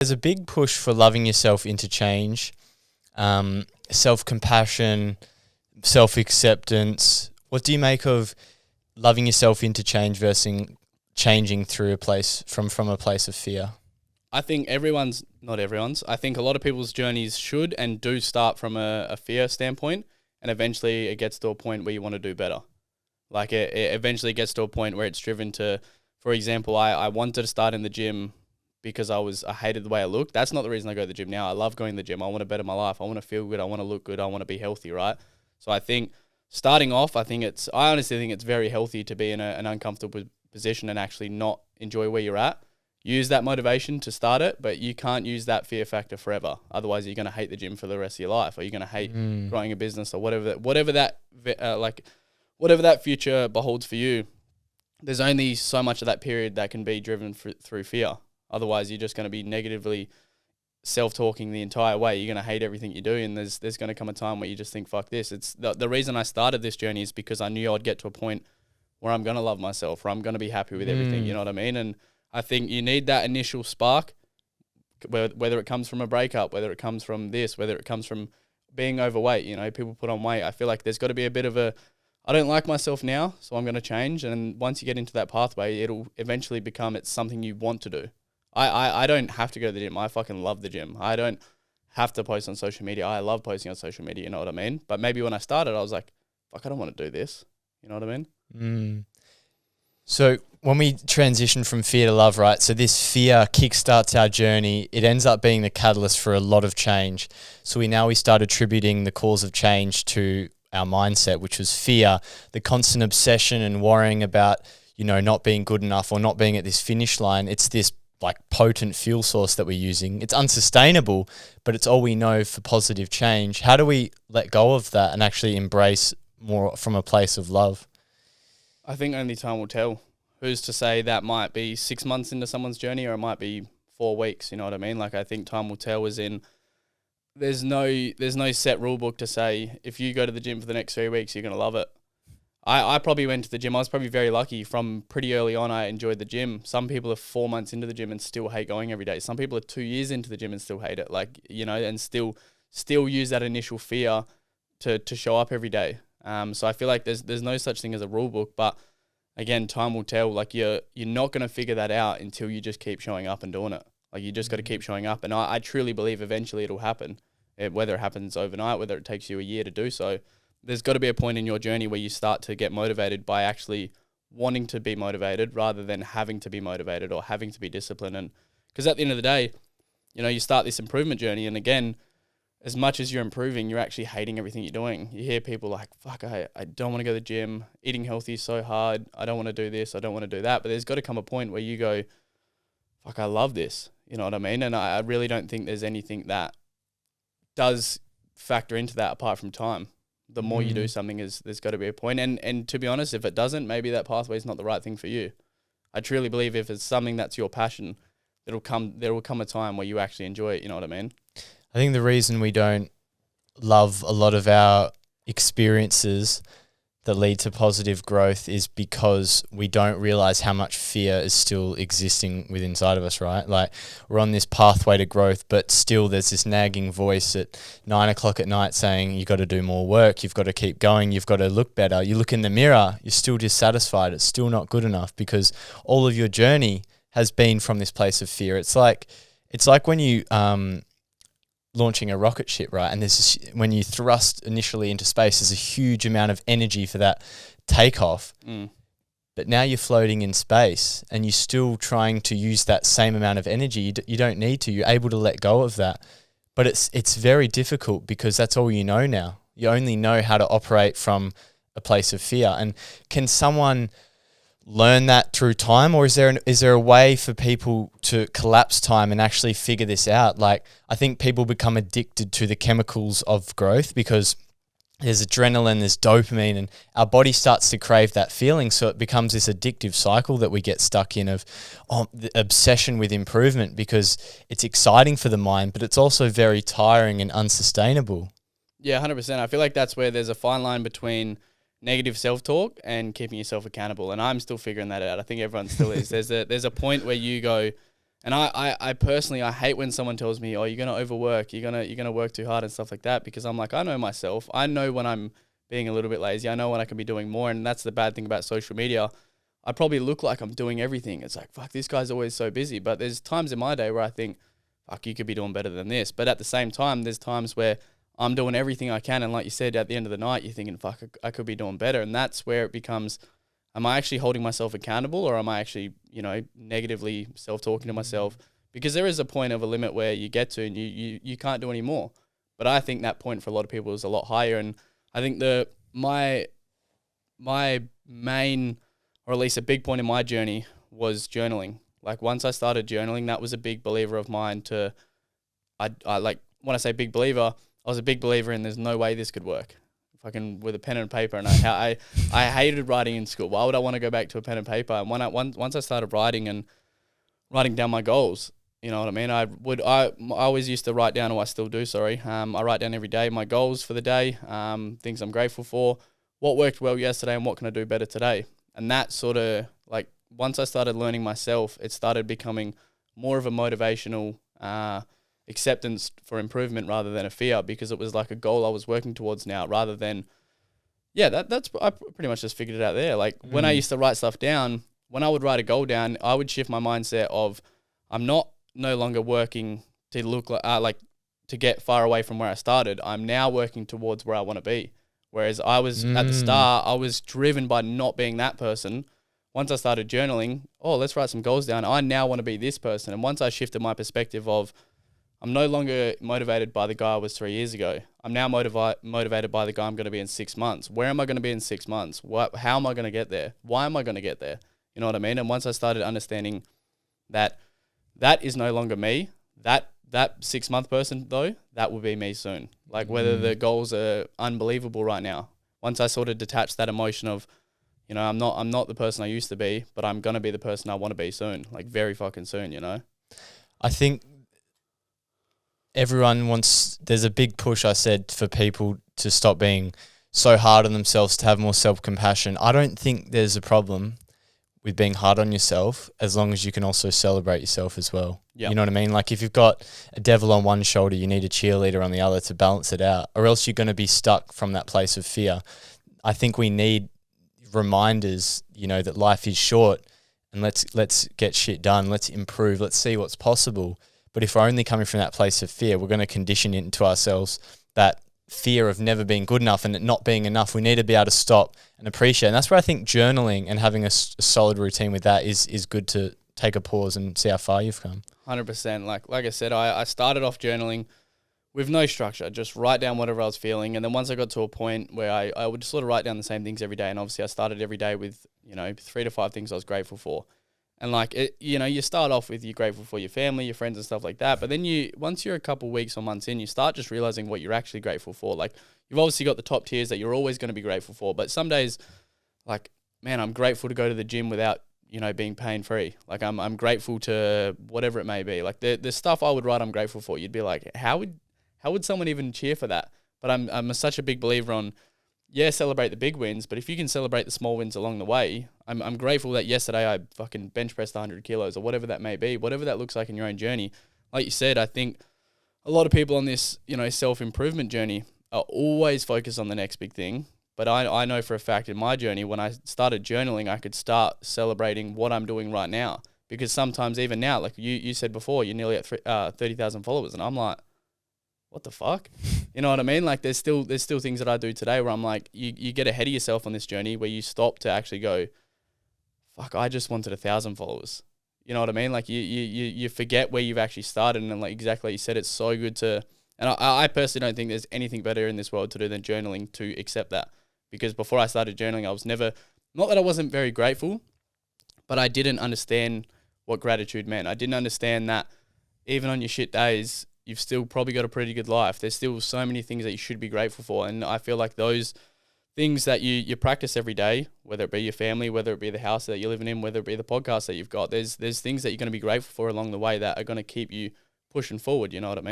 There's a big push for loving yourself into change, self-compassion, self-acceptance. What do you make of loving yourself into change versus changing through a place from a place of fear? I think not everyone's. I think a lot of people's journeys should and do start from a fear standpoint, and eventually it gets to a point where you want to do better. Like it eventually gets to a point where it's driven to, for example, I wanted to start in the gym because I hated the way I looked. That's not the reason I go to the gym now. I love going to the gym. I want to better my life. I want to feel good. I want to look good. I want to be healthy, right? So I think starting off, I honestly think it's very healthy to be in an uncomfortable position and actually not enjoy where you're at. Use that motivation to start it, but you can't use that fear factor forever. Otherwise, you're going to hate the gym for the rest of your life, or you're going to hate growing a business, or whatever that future beholds for you. There's only so much of that period that can be driven through fear. Otherwise, you're just going to be negatively self-talking the entire way. You're going to hate everything you do, and there's going to come a time where you just think, fuck this. It's the reason I started this journey is because I knew I'd get to a point where I'm going to love myself, where I'm going to be happy with everything, you know what I mean? And I think you need that initial spark, whether it comes from a breakup, whether it comes from this, whether it comes from being overweight. You know, people put on weight. I feel like there's got to be a bit of I don't like myself now, so I'm going to change. And once you get into that pathway, it'll eventually become it's something you want to do. I don't have to go to the gym. I fucking love the gym. I don't have to post on social media. I love posting on social media, you know what I mean? But maybe when I started, I was like, fuck, I don't want to do this. You know what I mean? So when we transition from fear to love, right? So this fear kickstarts our journey. It ends up being the catalyst for a lot of change. So we start attributing the cause of change to our mindset, which was fear, the constant obsession and worrying about, not being good enough or not being at this finish line. It's this like potent fuel source that we're using. It's unsustainable, but it's all we know for positive change. How do we let go of that and actually embrace more from a place of love? I think only time will tell. Who's to say that might be 6 months into someone's journey, or it might be 4 weeks, you know what I mean? Like, I think time will tell as in there's no set rule book to say if you go to the gym for the next 3 weeks, you're going to love it. I probably went to the gym. I was probably very lucky. From pretty early on, I enjoyed the gym. Some people are 4 months into the gym and still hate going every day. Some people are 2 years into the gym and still hate it. Like, and still use that initial fear to show up every day. So I feel like there's no such thing as a rule book, but again, time will tell. Like you're not going to figure that out until you just keep showing up and doing it. Like you just got to keep showing up. And I truly believe eventually it'll happen. Whether it happens overnight, whether it takes you a year to do so, there's got to be a point in your journey where you start to get motivated by actually wanting to be motivated rather than having to be motivated or having to be disciplined. And because at the end of the day, you start this improvement journey. And again, as much as you're improving, you're actually hating everything you're doing. You hear people like, fuck, I don't want to go to the gym. Eating healthy is so hard. I don't want to do this. I don't want to do that. But there's got to come a point where you go, fuck, I love this. You know what I mean? And I really don't think there's anything that does factor into that apart from time. The more you do something, there's got to be a point. And to be honest, if it doesn't, maybe that pathway is not the right thing for you. I truly believe if it's something that's your passion, there will come a time where you actually enjoy it. You know what I mean? I think the reason we don't love a lot of our experiences that lead to positive growth is because we don't realize how much fear is still existing within inside of us, right? Like we're on this pathway to growth, but still there's this nagging voice at 9 o'clock at night saying you've got to do more work, you've got to keep going, you've got to look better. You look in the mirror, you're still dissatisfied. It's still not good enough because all of your journey has been from this place of fear. It's like when you launching a rocket ship, right? And when you thrust initially into space, there's a huge amount of energy for that takeoff. But now you're floating in space and you're still trying to use that same amount of energy. You don't need to. You're able to let go of that. But it's very difficult because that's all you know now. You only know how to operate from a place of fear. And can someone learn that through time, or is there a way for people to collapse time and actually figure this out? Like, I think people become addicted to the chemicals of growth because there's adrenaline, there's dopamine, and our body starts to crave that feeling. So it becomes this addictive cycle that we get stuck in of the obsession with improvement because it's exciting for the mind, but it's also very tiring and unsustainable. Yeah, 100%. I feel like that's where there's a fine line between negative self-talk and keeping yourself accountable. And I'm still figuring that out. I think everyone still is. There's a point where you go, And I personally, I hate when someone tells me, oh, you're going to overwork, you're going to work too hard and stuff like that, because I'm like, I know myself. I know when I'm being a little bit lazy. I know when I can be doing more. And that's the bad thing about social media. I probably look like I'm doing everything. It's like, fuck, this guy's always so busy. But there's times in my day where I think, fuck, you could be doing better than this. But at the same time, there's times where I'm doing everything I can. And like you said, at the end of the night, you're thinking, fuck, I could be doing better. And that's where it becomes, am I actually holding myself accountable, or am I actually, negatively self-talking to myself? Because there is a point of a limit where you get to and you can't do any more. But I think that point for a lot of people is a lot higher. And I think my main, or at least a big point in my journey, was journaling. Like once I started journaling, that was a big believer of mine I like, when I say big believer, I was a big believer in there's no way this could work. Fucking with a pen and paper. And I hated writing in school. Why would I want to go back to a pen and paper? And once I started writing down my goals, you know what I mean? I always used to write down, or I still do, sorry. I write down every day my goals for the day, things I'm grateful for, what worked well yesterday and what can I do better today. And that sort of, like, once I started learning myself, it started becoming more of a motivational acceptance for improvement rather than a fear, because it was like a goal I was working towards now rather than, that's I pretty much just figured it out there. Like when I used to write stuff down, when I would write a goal down, I would shift my mindset of I'm no longer working to look like to get far away from where I started. I'm now working towards where I want to be. Whereas I was at the start, I was driven by not being that person. Once I started journaling, let's write some goals down. I now want to be this person. And once I shifted my perspective of I'm no longer motivated by the guy I was 3 years ago. I'm now motivated by the guy I'm going to be in 6 months. Where am I going to be in 6 months? How am I going to get there? Why am I going to get there? You know what I mean? And once I started understanding that is no longer me, that 6 month person though, that will be me soon. Like whether the goals are unbelievable right now. Once I sort of detached that emotion of, I'm not the person I used to be, but I'm going to be the person I want to be soon. Like very fucking soon, I think there's a big push, I said, for people to stop being so hard on themselves, to have more self-compassion. I don't think there's a problem with being hard on yourself as long as you can also celebrate yourself as well. Yep. You know what I mean? Like if you've got a devil on one shoulder, you need a cheerleader on the other to balance it out, or else you're going to be stuck from that place of fear. I think we need reminders, that life is short and let's get shit done. Let's improve. Let's see what's possible. But if we're only coming from that place of fear, we're going to condition it into ourselves, that fear of never being good enough and it not being enough. We need to be able to stop and appreciate. And that's where I think journaling and having a solid routine with that is good, to take a pause and see how far you've come. 100%. Like I said, I started off journaling with no structure, just write down whatever I was feeling. And then once I got to a point where I would sort of write down the same things every day. And obviously I started every day with, 3 to 5 things I was grateful for. And like, you start off with you're grateful for your family, your friends and stuff like that. But then once you're a couple weeks or months in, you start just realizing what you're actually grateful for. Like you've obviously got the top tiers that you're always going to be grateful for. But some days, like, man, I'm grateful to go to the gym without, being pain free. Like I'm grateful to whatever it may be. Like the stuff I would write I'm grateful for, you'd be like, how would someone even cheer for that? But I'm such a big believer on, celebrate the big wins, but if you can celebrate the small wins along the way, I'm grateful that yesterday I fucking bench pressed 100 kilos or whatever that may be, whatever that looks like in your own journey. Like you said, I think a lot of people on this, self-improvement journey are always focused on the next big thing. But I know for a fact in my journey, when I started journaling, I could start celebrating what I'm doing right now. Because sometimes even now, like you said before, you're nearly at 30,000 followers. And I'm like, what the fuck? You know what I mean? Like there's still things that I do today where I'm like, you get ahead of yourself on this journey where you stop to actually go, fuck, I just wanted 1,000 followers. You know what I mean? Like you forget where you've actually started. And like exactly like you said, it's so good to, and I personally don't think there's anything better in this world to do than journaling, to accept that. Because before I started journaling, I was never, not that I wasn't very grateful, but I didn't understand what gratitude meant. I didn't understand that even on your shit days, you've still probably got a pretty good life. There's still so many things that you should be grateful for. And I feel like those things that you practice every day, whether it be your family, whether it be the house that you're living in, whether it be the podcast that you've got, there's things that you're going to be grateful for along the way that are going to keep you pushing forward. You know what I mean?